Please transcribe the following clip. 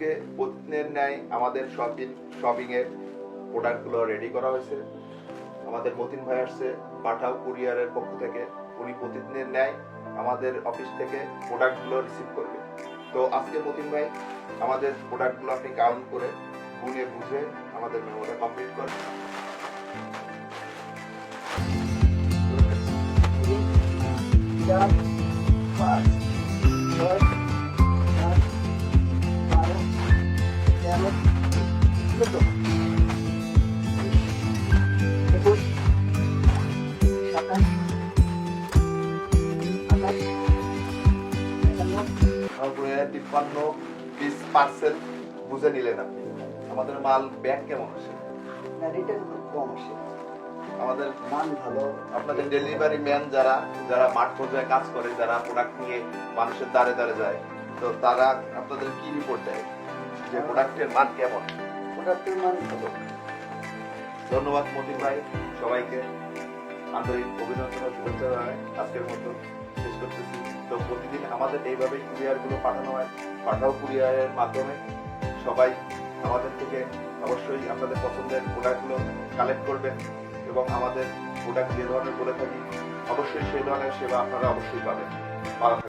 আজকে প্রতিদিনের ন্যায় আমাদের শপিং এর প্রোডাক্টগুলো রেডি করা হয়েছে। আমাদের মতিন ভাই আসছে পাঠাও কুরিয়ারের পক্ষ থেকে। উনি প্রতিদিনের ন্যায় আমাদের অফিস থেকে প্রোডাক্টগুলো রিসিভ করবে। তো আজকে মতিন ভাই আমাদের প্রোডাক্টগুলো আপনি কাউন্ট করে গুনে বুঝে আমাদের মেমোটা কমপ্লিট করেন। তিপ্পান্ন পিস পার্সেল বুঝে নিলেন আপনি। আমাদের মাল ব্যাগ কেমন আসে? রিটার্ন খুব কম আসে, আমাদের মান ভালো। আপনাদের ডেলিভারি ম্যান যারা যারা মাঠ পর্যায়ে কাজ করে, যারা প্রোডাক্ট নিয়ে মানুষের দ্বারে দ্বারে যায়, তো তারা আপনাদের কি রিপোর্ট দেয় যে প্রোডাক্টের মান কেমন? প্রোডাক্টের মান ভালো। ধন্যবাদ মতিন ভাই, সবাইকে আন্তরিক অভিনন্দন ও শুভেচ্ছা জানাই। আজকের মতো শেষ করতেছি। তো প্রতিদিন আমাদের এইভাবেই কুরিয়ার গুলো পাঠানো হয়, পাঠাও কুরিয়ারের মাধ্যমে। সবাই আমাদের থেকে অবশ্যই আপনাদের পছন্দের প্রোডাক্টগুলো কালেক্ট করবেন এবং আমাদের প্রোডাক্ট যে ধরনের বলে থাকি অবশ্যই সেই ধরনের সেবা আপনারা অবশ্যই পাবেন। ভালো থাকবেন।